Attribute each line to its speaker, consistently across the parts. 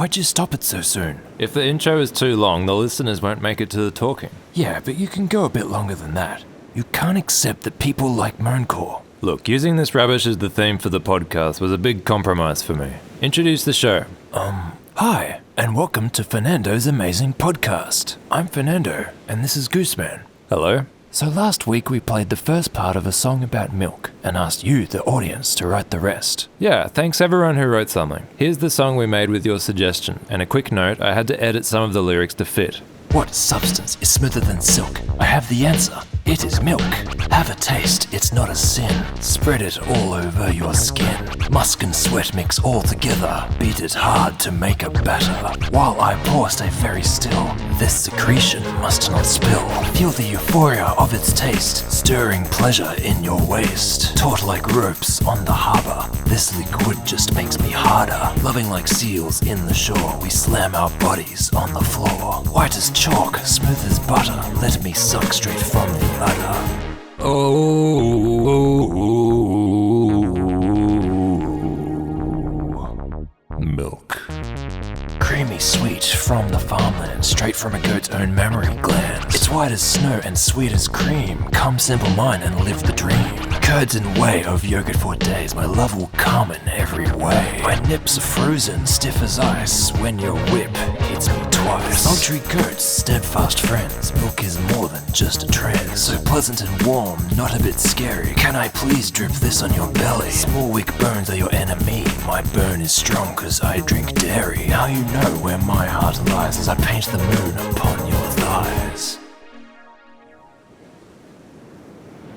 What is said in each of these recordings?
Speaker 1: Why'd you stop it so soon?
Speaker 2: If the intro is too long, the listeners won't make it to the talking.
Speaker 1: Yeah, but you can go a bit longer than that. You can't accept that people like Moancore.
Speaker 2: Look, using this rubbish as the theme for the podcast was a big compromise for me. Introduce the show.
Speaker 1: Hi, and welcome to Fernando's amazing podcast. I'm Fernando, and this is Gooseman.
Speaker 2: Hello.
Speaker 1: So last week we played the first part of a song about milk and asked you, the audience, to write the rest.
Speaker 2: Yeah, thanks everyone who wrote something. Here's the song we made with your suggestion, and a quick note, I had to edit some of the lyrics to fit.
Speaker 1: What substance is smoother than silk? I have the answer. It is milk. Have a taste, it's not a sin. Spread it all over your skin. Musk and sweat mix all together. Beat it hard to make a batter. While I pour, stay very still. This secretion must not spill. Feel the euphoria of its taste. Stirring pleasure in your waist. Taut like ropes on the harbour. This liquid just makes me harder. Loving like seals in the shore. We slam our bodies on the floor. White as chalk, smooth as butter. Let me suck straight from the udder.
Speaker 2: Milk.
Speaker 1: Creamy sweet from the farmlands, straight from a goat's own mammary glands. It's white as snow and sweet as cream. Come sample mine and live the dream. Curds and whey of yogurt for days. My love will come in every way. My nips are frozen, stiff as ice. When your whip hits me twice. Sultry goats, steadfast friends. Milk is more than just a trend. So pleasant and warm, not a bit scary. Can I please drip this on your belly? Small weak bones are your enemy. My bone is strong cause I drink dairy. Now you know where my heart lies as I paint the moon upon your thighs.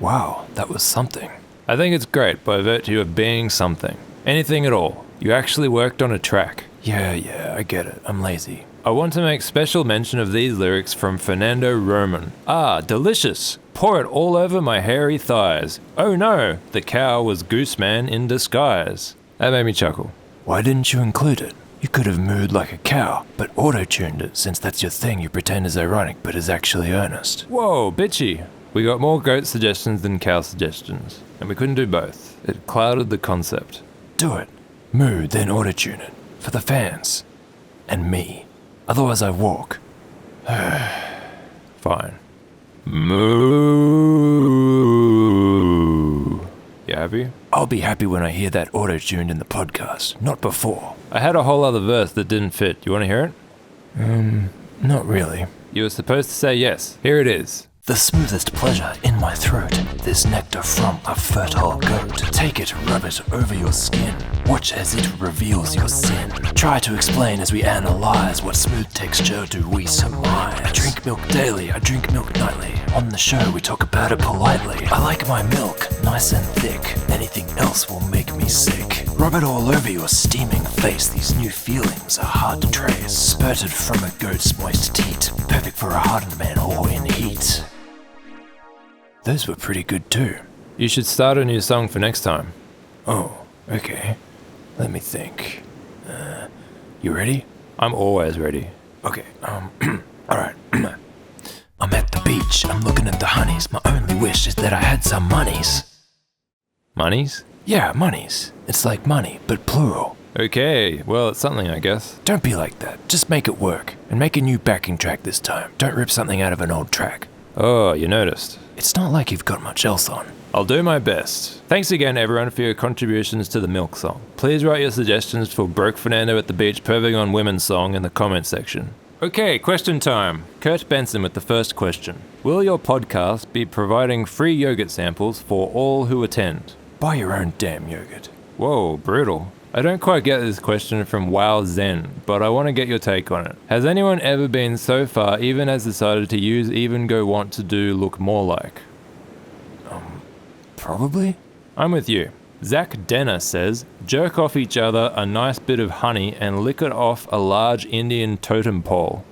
Speaker 1: Wow, that was something.
Speaker 2: I think it's great by virtue of being something. Anything at all. You actually worked on a track.
Speaker 1: Yeah, I get it. I'm lazy.
Speaker 2: I want to make special mention of these lyrics from Fernando Roman. Ah, delicious. Pour it all over my hairy thighs. Oh no, the cow was Gooseman in disguise. That made me chuckle.
Speaker 1: Why didn't you include it? You could have mooed like a cow, but auto-tuned it since that's your thing you pretend is ironic but is actually earnest.
Speaker 2: Whoa, bitchy. We got more goat suggestions than cow suggestions, and we couldn't do both. It clouded the concept.
Speaker 1: Do it. Moo, then auto-tune it. For the fans. And me. Otherwise I walk.
Speaker 2: Fine. Moo. You happy?
Speaker 1: I'll be happy when I hear that auto-tuned in the podcast, not before.
Speaker 2: I had a whole other verse that didn't fit. You want to hear it?
Speaker 1: Not really.
Speaker 2: You were supposed to say yes. Here it is.
Speaker 1: The smoothest pleasure in my throat, this nectar from a fertile goat. Take it, rub it over your skin. Watch as it reveals your sin. Try to explain as we analyze what smooth texture do we surmise. I drink milk daily, I drink milk nightly. On the show we talk about it politely. I like my milk, nice and thick. Anything else will make me sick. Rub it all over your steaming face. These new feelings are hard to trace. Spurted from a goat's moist teat. Perfect for a hardened man or in heat. Those were pretty good too.
Speaker 2: You should start a new song for next time.
Speaker 1: Oh, okay. Let me think. You ready?
Speaker 2: I'm always ready.
Speaker 1: Okay, alright. I'm at the beach, I'm looking at the honeys. My only wish is that I had some monies.
Speaker 2: Monies?
Speaker 1: Yeah, monies. It's like money, but plural.
Speaker 2: Okay, well, it's something, I guess.
Speaker 1: Don't be like that. Just make it work. And make a new backing track this time. Don't rip something out of an old track.
Speaker 2: Oh, you noticed.
Speaker 1: It's not like you've got much else on.
Speaker 2: I'll do my best. Thanks again, everyone, for your contributions to the milk song. Please write your suggestions for Broke Fernando at the Beach Perving on Women song in the comments section. Okay, question time. Kurt Benson with the first question. Will your podcast be providing free yogurt samples for all who attend?
Speaker 1: Buy your own damn yogurt.
Speaker 2: Whoa, brutal. I don't quite get this question from Wow Zen, but I want to get your take on it. Has anyone ever been so far even has decided to use even go want to do look more like?
Speaker 1: Probably?
Speaker 2: I'm with you. Zach Denner says, jerk off each other a nice bit of honey and lick it off a large Indian totem pole.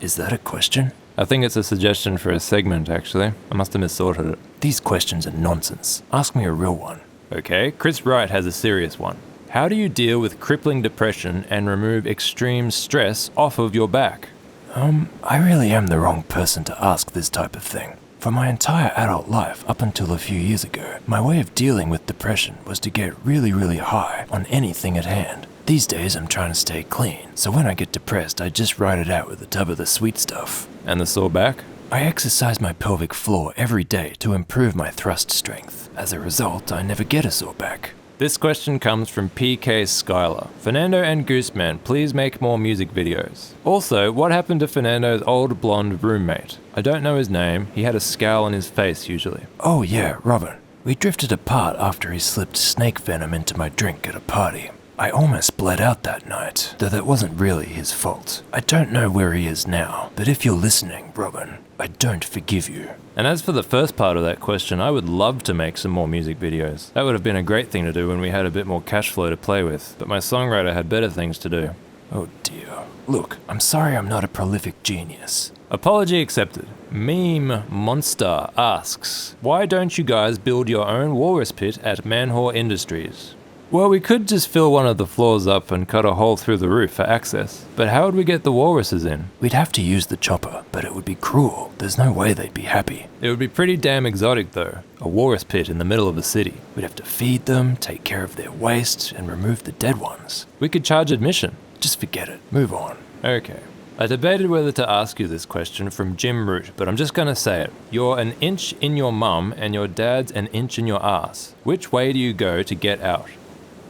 Speaker 1: Is that a question?
Speaker 2: I think it's a suggestion for a segment, actually. I must have missorted it.
Speaker 1: These questions are nonsense. Ask me a real one.
Speaker 2: Okay, Chris Wright has a serious one. How do you deal with crippling depression and remove extreme stress off of your back?
Speaker 1: I really am the wrong person to ask this type of thing. For my entire adult life, up until a few years ago, my way of dealing with depression was to get really, really high on anything at hand. These days I'm trying to stay clean, so when I get depressed I just ride it out with a tub of the sweet stuff.
Speaker 2: And the sore back?
Speaker 1: I exercise my pelvic floor every day to improve my thrust strength. As a result, I never get a sore back.
Speaker 2: This question comes from PK Skylar. Fernando and Gooseman, please make more music videos. Also, what happened to Fernando's old blonde roommate? I don't know his name, he had a scowl on his face usually.
Speaker 1: Oh yeah, Robin. We drifted apart after he slipped snake venom into my drink at a party. I almost bled out that night, though that wasn't really his fault. I don't know where he is now, but if you're listening, Robin, I don't forgive you.
Speaker 2: And as for the first part of that question, I would love to make some more music videos. That would have been a great thing to do when we had a bit more cash flow to play with, but my songwriter had better things to do.
Speaker 1: Oh dear. Look, I'm sorry I'm not a prolific genius.
Speaker 2: Apology accepted. Meme Monster asks, why don't you guys build your own walrus pit at Manhor Industries? Well, we could just fill one of the floors up and cut a hole through the roof for access. But how would we get the walruses in?
Speaker 1: We'd have to use the chopper, but it would be cruel. There's no way they'd be happy.
Speaker 2: It would be pretty damn exotic though. A walrus pit in the middle of the city.
Speaker 1: We'd have to feed them, take care of their waste, and remove the dead ones.
Speaker 2: We could charge admission.
Speaker 1: Just forget it. Move on.
Speaker 2: Okay. I debated whether to ask you this question from Jim Root, but I'm just gonna say it. You're an inch in your mum and your dad's an inch in your ass. Which way do you go to get out?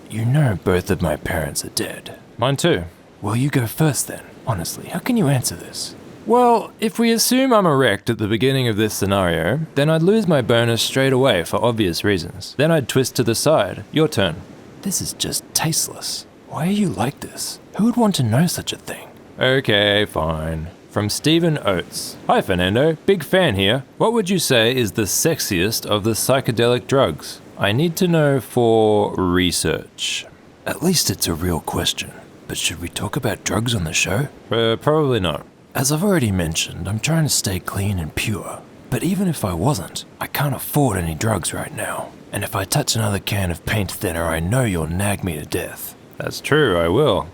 Speaker 1: You know both of my parents are dead.
Speaker 2: Mine too.
Speaker 1: Well, you go first then. Honestly, how can you answer this?
Speaker 2: Well, if we assume I'm erect at the beginning of this scenario, then I'd lose my bonus straight away for obvious reasons. Then I'd twist to the side. Your turn.
Speaker 1: This is just tasteless. Why are you like this? Who would want to know such a thing?
Speaker 2: Okay, fine. From Stephen Oates. Hi Fernando, big fan here. What would you say is the sexiest of the psychedelic drugs? I need to know for research.
Speaker 1: At least it's a real question. But should we talk about drugs on the show?
Speaker 2: Probably not.
Speaker 1: As I've already mentioned, I'm trying to stay clean and pure. But even if I wasn't, I can't afford any drugs right now. And if I touch another can of paint thinner, I know you'll nag me to death.
Speaker 2: That's true, I will.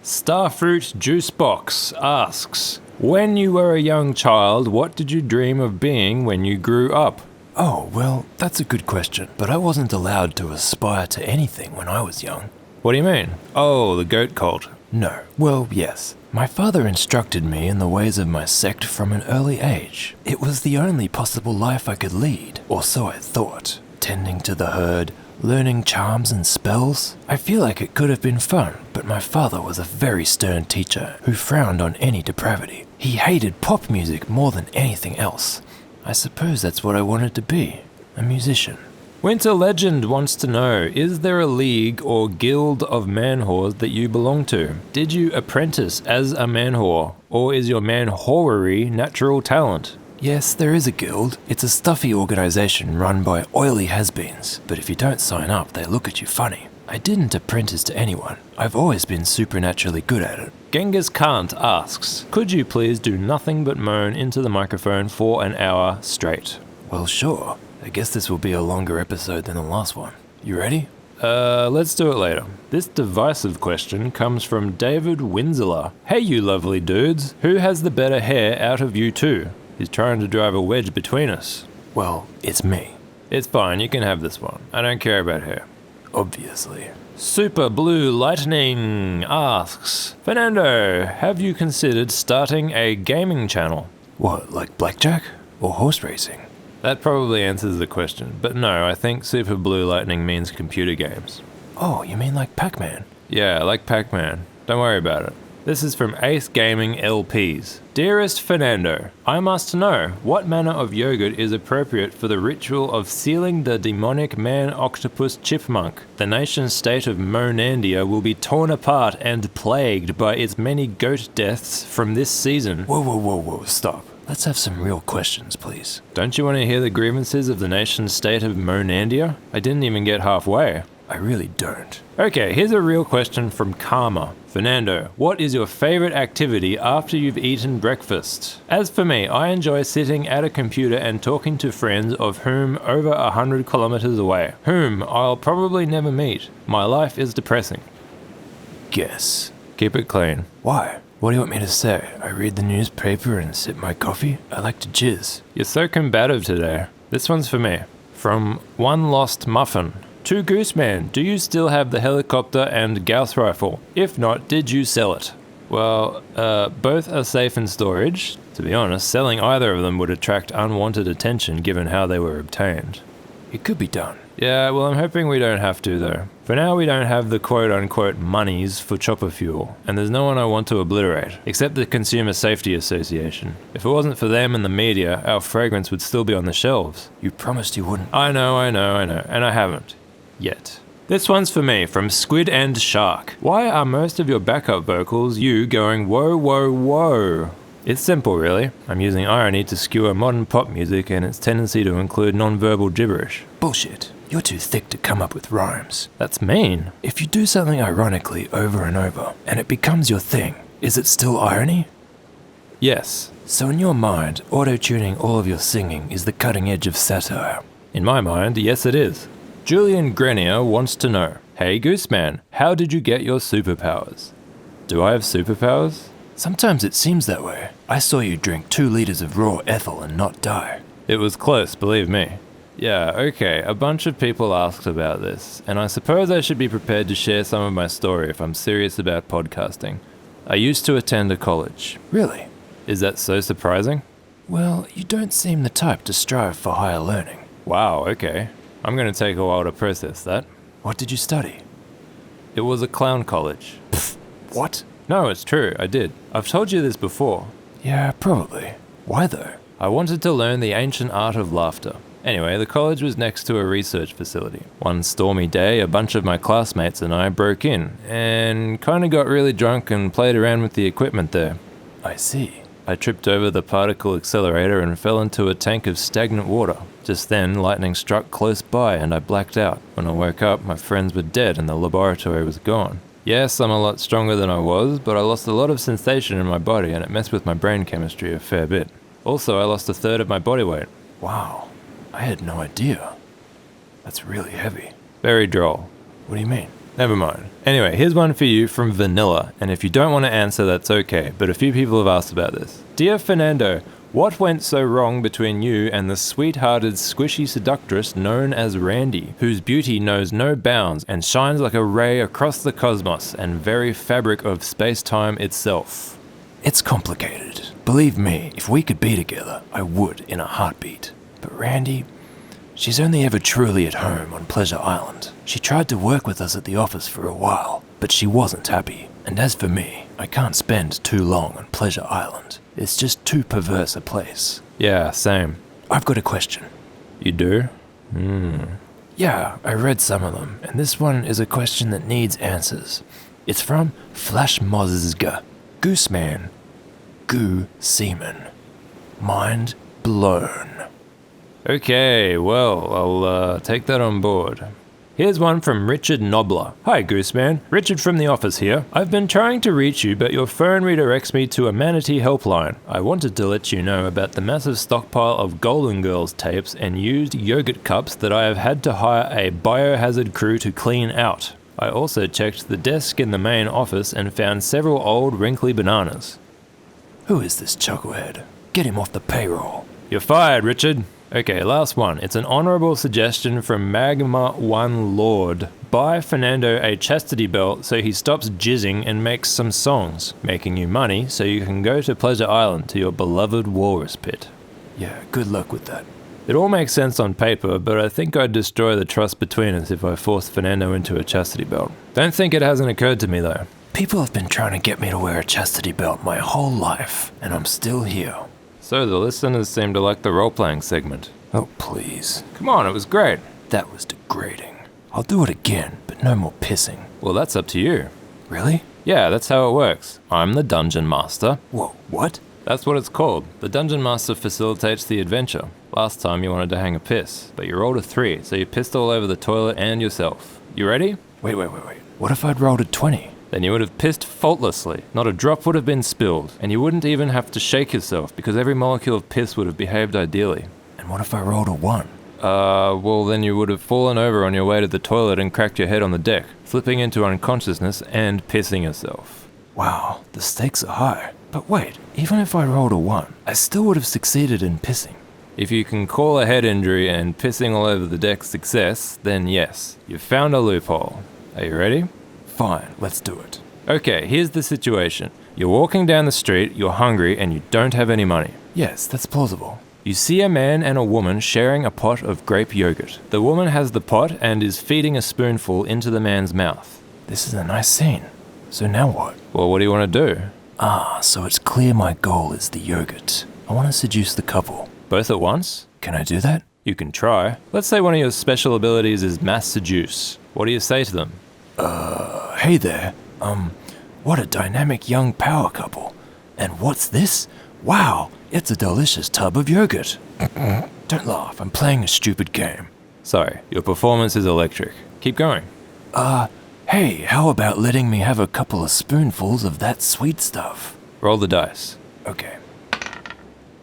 Speaker 2: Starfruit Juicebox asks, when you were a young child, what did you dream of being when you grew up?
Speaker 1: Oh, well, that's a good question, but I wasn't allowed to aspire to anything when I was young.
Speaker 2: What do you mean? Oh, the goat cult.
Speaker 1: No. Well, yes. My father instructed me in the ways of my sect from an early age. It was the only possible life I could lead, or so I thought. Tending to the herd, learning charms and spells. I feel like it could have been fun, but my father was a very stern teacher who frowned on any depravity. He hated pop music more than anything else. I suppose that's what I wanted to be, a musician.
Speaker 2: Winter Legend wants to know, is there a league or guild of man-whores that you belong to? Did you apprentice as a man-whore, or is your man-whorery natural talent?
Speaker 1: Yes, there is a guild. It's a stuffy organization run by oily has-beens, but if you don't sign up, they look at you funny. I didn't apprentice to anyone. I've always been supernaturally good at it.
Speaker 2: Genghis Khan asks, could you please do nothing but moan into the microphone for an hour straight?
Speaker 1: Well, sure. I guess this will be a longer episode than the last one. You ready?
Speaker 2: Let's do it later. This divisive question comes from David Winzeler. Hey you lovely dudes, who has the better hair out of you two? He's trying to drive a wedge between us.
Speaker 1: Well, it's me.
Speaker 2: It's fine, you can have this one. I don't care about hair.
Speaker 1: Obviously.
Speaker 2: Super Blue Lightning asks, Fernando, have you considered starting a gaming channel?
Speaker 1: What, like blackjack? Or horse racing?
Speaker 2: That probably answers the question, but no, I think Super Blue Lightning means computer games.
Speaker 1: Oh, you mean like Pac-Man?
Speaker 2: Yeah, like Pac-Man. Don't worry about it. This is from Ace Gaming LPs. Dearest Fernando, I must know, what manner of yogurt is appropriate for the ritual of sealing the demonic man-octopus chipmunk? The nation-state of Monandia will be torn apart and plagued by its many goat deaths from this season.
Speaker 1: Whoa, stop. Let's have some real questions, please.
Speaker 2: Don't you want to hear the grievances of the nation-state of Monandia? I didn't even get halfway.
Speaker 1: I really don't.
Speaker 2: Okay, here's a real question from Karma. Fernando, what is your favorite activity after you've eaten breakfast? As for me, I enjoy sitting at a computer and talking to friends of whom over 100 kilometers away, whom I'll probably never meet. My life is depressing.
Speaker 1: Guess.
Speaker 2: Keep it clean.
Speaker 1: Why? What do you want me to say? I read the newspaper and sip my coffee? I like to jizz.
Speaker 2: You're so combative today. This one's for me. From One Lost Muffin. To Gooseman, do you still have the helicopter and Gauss rifle? If not, did you sell it? Well, both are safe in storage. To be honest, selling either of them would attract unwanted attention given how they were obtained.
Speaker 1: It could be done.
Speaker 2: Yeah, well, I'm hoping we don't have to, though. For now, we don't have the quote-unquote monies for chopper fuel, and there's no one I want to obliterate, except the Consumer Safety Association. If it wasn't for them and the media, our fragrance would still be on the shelves.
Speaker 1: You promised you wouldn't.
Speaker 2: I know, and I haven't. Yet. This one's for me, from Squid and Shark. Why are most of your backup vocals you going whoa, whoa, whoa? It's simple, really. I'm using irony to skewer modern pop music and its tendency to include non-verbal gibberish.
Speaker 1: Bullshit. You're too thick to come up with rhymes.
Speaker 2: That's mean.
Speaker 1: If you do something ironically over and over, and it becomes your thing, is it still irony?
Speaker 2: Yes.
Speaker 1: So in your mind, auto-tuning all of your singing is the cutting edge of satire.
Speaker 2: In my mind, yes it is. Julian Grenier wants to know, hey Gooseman, how did you get your superpowers? Do I have superpowers?
Speaker 1: Sometimes it seems that way. I saw you drink 2 liters of raw ethyl and not die.
Speaker 2: It was close, believe me. Yeah, okay, a bunch of people asked about this, and I suppose I should be prepared to share some of my story if I'm serious about podcasting. I used to attend a college.
Speaker 1: Really?
Speaker 2: Is that so surprising?
Speaker 1: Well, you don't seem the type to strive for higher learning.
Speaker 2: Wow, okay. I'm going to take a while to process that.
Speaker 1: What did you study?
Speaker 2: It was a clown college.
Speaker 1: Pfft, what?
Speaker 2: No, it's true, I did. I've told you this before.
Speaker 1: Yeah, probably. Why though?
Speaker 2: I wanted to learn the ancient art of laughter. Anyway, the college was next to a research facility. One stormy day, a bunch of my classmates and I broke in, and kinda got really drunk and played around with the equipment there.
Speaker 1: I see.
Speaker 2: I tripped over the particle accelerator and fell into a tank of stagnant water. Just then, lightning struck close by and I blacked out. When I woke up, my friends were dead and the laboratory was gone. Yes, I'm a lot stronger than I was, but I lost a lot of sensation in my body and it messed with my brain chemistry a fair bit. Also, I lost 1/3 of my body weight.
Speaker 1: Wow, I had no idea. That's really heavy.
Speaker 2: Very droll.
Speaker 1: What do you mean?
Speaker 2: Never mind. Anyway, here's one for you from Vanilla, and if you don't want to answer, that's okay, but a few people have asked about this. Dear Fernando, what went so wrong between you and the sweet-hearted, squishy seductress known as Randy, whose beauty knows no bounds and shines like a ray across the cosmos and very fabric of space-time itself?
Speaker 1: It's complicated. Believe me, if we could be together, I would in a heartbeat. But Randy, she's only ever truly at home on Pleasure Island. She tried to work with us at the office for a while, but she wasn't happy. And as for me, I can't spend too long on Pleasure Island. It's just too perverse a place.
Speaker 2: Yeah, same.
Speaker 1: I've got a question.
Speaker 2: You do?
Speaker 1: Yeah, I read some of them, and this one is a question that needs answers. It's from Flashmozga. Gooseman. Goo Seaman. Mind blown.
Speaker 2: Okay, well, I'll take that on board. Here's one from Richard Nobler. Hi Gooseman, Richard from the office here. I've been trying to reach you, but your phone redirects me to a manatee helpline. I wanted to let you know about the massive stockpile of Golden Girls tapes and used yogurt cups that I have had to hire a biohazard crew to clean out. I also checked the desk in the main office and found several old wrinkly bananas.
Speaker 1: Who is this chucklehead? Get him off the payroll.
Speaker 2: You're fired, Richard. Okay, last one. It's an honourable suggestion from Magma One Lord. Buy Fernando a chastity belt so he stops jizzing and makes some songs, making you money so you can go to Pleasure Island to your beloved walrus pit.
Speaker 1: Yeah, good luck with that.
Speaker 2: It all makes sense on paper, but I think I'd destroy the trust between us if I forced Fernando into a chastity belt. Don't think it hasn't occurred to me though.
Speaker 1: People have been trying to get me to wear a chastity belt my whole life, and I'm still here.
Speaker 2: So the listeners seem to like the role-playing segment.
Speaker 1: Oh, please.
Speaker 2: Come on, it was great.
Speaker 1: That was degrading. I'll do it again, but no more pissing.
Speaker 2: Well, that's up to you.
Speaker 1: Really?
Speaker 2: Yeah, that's how it works. I'm the Dungeon Master.
Speaker 1: Whoa, what?
Speaker 2: That's what it's called. The Dungeon Master facilitates the adventure. Last time you wanted to hang a piss, but you rolled a 3, so you pissed all over the toilet and yourself. You ready?
Speaker 1: Wait. What if I'd rolled a 20?
Speaker 2: Then you would have pissed faultlessly. Not a drop would have been spilled, and you wouldn't even have to shake yourself because every molecule of piss would have behaved ideally.
Speaker 1: And what if I rolled a 1?
Speaker 2: Well then you would have fallen over on your way to the toilet and cracked your head on the deck, slipping into unconsciousness and pissing yourself.
Speaker 1: Wow, the stakes are high. But wait, even if I rolled a 1, I still would have succeeded in pissing.
Speaker 2: If you can call a head injury and pissing all over the deck success, then yes, you've found a loophole. Are you ready?
Speaker 1: Fine, let's do it.
Speaker 2: Okay, here's the situation. You're walking down the street, you're hungry, and you don't have any money.
Speaker 1: Yes, that's plausible.
Speaker 2: You see a man and a woman sharing a pot of grape yogurt. The woman has the pot and is feeding a spoonful into the man's mouth.
Speaker 1: This is a nice scene. So now what?
Speaker 2: Well, what do you want to do?
Speaker 1: So it's clear my goal is the yogurt. I want to seduce the couple.
Speaker 2: Both at once?
Speaker 1: Can I do that?
Speaker 2: You can try. Let's say one of your special abilities is mass seduce. What do you say to them?
Speaker 1: Hey there. What a dynamic young power couple. And what's this? Wow, it's a delicious tub of yogurt. Don't laugh, I'm playing a stupid game.
Speaker 2: Sorry, your performance is electric. Keep going.
Speaker 1: Hey, how about letting me have a couple of spoonfuls of that sweet stuff?
Speaker 2: Roll the dice.
Speaker 1: Okay.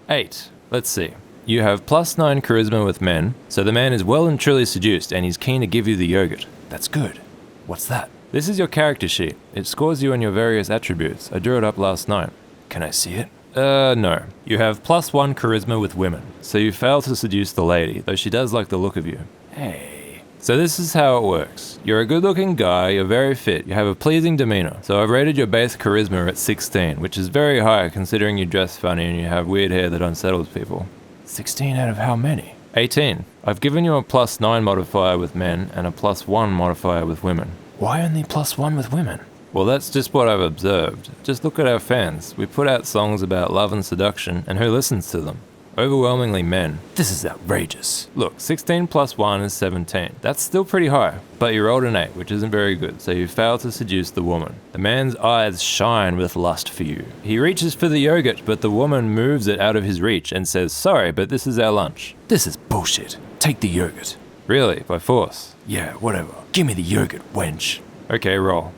Speaker 2: 8. Let's see. You have +9 charisma with men, so the man is well and truly seduced and he's keen to give you the yogurt.
Speaker 1: That's good. What's that?
Speaker 2: This is your character sheet. It scores you on your various attributes. I drew it up last night.
Speaker 1: Can I see it?
Speaker 2: No. You have +1 charisma with women, so you fail to seduce the lady, though she does like the look of you.
Speaker 1: Hey.
Speaker 2: So this is how it works. You're a good-looking guy, you're very fit, you have a pleasing demeanor. So I've rated your base charisma at 16, which is very high considering you dress funny and you have weird hair that unsettles people.
Speaker 1: 16 out of how many?
Speaker 2: 18. I've given you a +9 modifier with men and a +1 modifier with women.
Speaker 1: Why only +1 with women?
Speaker 2: Well, that's just what I've observed. Just look at our fans. We put out songs about love and seduction, and who listens to them? Overwhelmingly men.
Speaker 1: This is outrageous.
Speaker 2: Look, 16 +1 is 17. That's still pretty high, but you rolled an 8, which isn't very good, so you fail to seduce the woman. The man's eyes shine with lust for you. He reaches for the yogurt, but the woman moves it out of his reach and says, "Sorry, but this is our lunch."
Speaker 1: This is bullshit. Take the yogurt.
Speaker 2: Really? By force?
Speaker 1: Yeah, whatever. Give me the yogurt, wench.
Speaker 2: Okay, roll.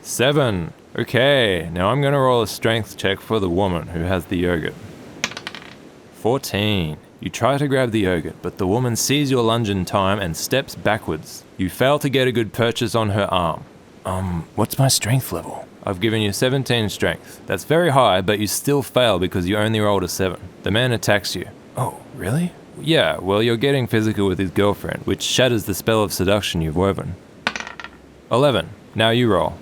Speaker 2: 7. Okay, now I'm gonna roll a strength check for the woman who has the yogurt. 14. You try to grab the yogurt, but the woman sees your lunge in time and steps backwards. You fail to get a good purchase on her arm.
Speaker 1: What's my strength level?
Speaker 2: I've given you 17 strength. That's very high, but you still fail because you only rolled a 7. The man attacks you.
Speaker 1: Oh, really?
Speaker 2: Yeah, well, you're getting physical with his girlfriend, which shatters the spell of seduction you've woven. 11. Now you roll.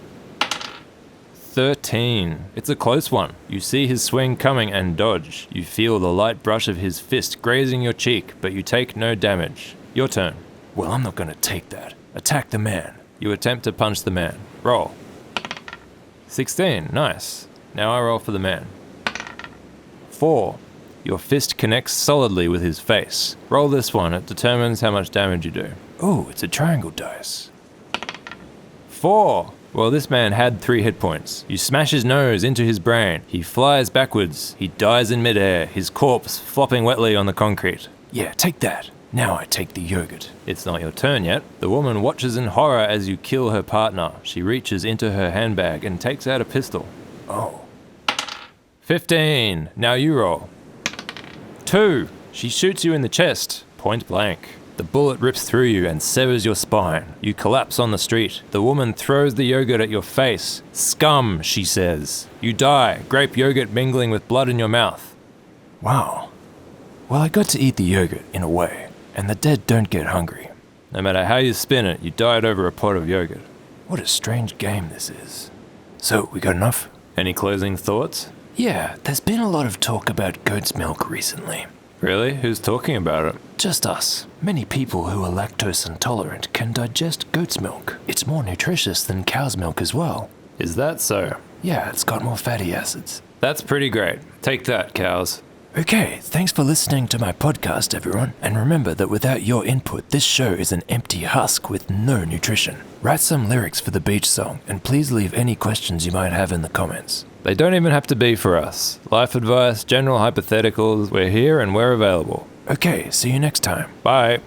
Speaker 2: 13. It's a close one. You see his swing coming and dodge. You feel the light brush of his fist grazing your cheek, but you take no damage. Your turn.
Speaker 1: Well, I'm not gonna take that. Attack the man.
Speaker 2: You attempt to punch the man. Roll. 16. Nice. Now I roll for the man. 4. Your fist connects solidly with his face. Roll this one. It determines how much damage you do.
Speaker 1: Oh, it's a triangle dice.
Speaker 2: 4. Well, this man had 3 hit points. You smash his nose into his brain. He flies backwards. He dies in midair, his corpse flopping wetly on the concrete.
Speaker 1: Yeah, take that. Now I take the yogurt.
Speaker 2: It's not your turn yet. The woman watches in horror as you kill her partner. She reaches into her handbag and takes out a pistol.
Speaker 1: Oh.
Speaker 2: 15. Now you roll. 2. She shoots you in the chest, point blank. The bullet rips through you and severs your spine. You collapse on the street. The woman throws the yogurt at your face. Scum, she says. You die, grape yogurt mingling with blood in your mouth.
Speaker 1: Wow. Well, I got to eat the yogurt, in a way, and the dead don't get hungry.
Speaker 2: No matter how you spin it, you died over a pot of yogurt.
Speaker 1: What a strange game this is. So, we got enough?
Speaker 2: Any closing thoughts?
Speaker 1: Yeah, there's been a lot of talk about goat's milk recently.
Speaker 2: Really? Who's talking about it?
Speaker 1: Just us. Many people who are lactose intolerant can digest goat's milk. It's more nutritious than cow's milk as well.
Speaker 2: Is that so?
Speaker 1: Yeah, it's got more fatty acids.
Speaker 2: That's pretty great. Take that, cows.
Speaker 1: Okay, thanks for listening to my podcast, everyone. And remember that without your input, this show is an empty husk with no nutrition. Write some lyrics for the beach song, and please leave any questions you might have in the comments.
Speaker 2: They don't even have to be for us. Life advice, general hypotheticals, we're here and we're available.
Speaker 1: Okay, see you next time.
Speaker 2: Bye.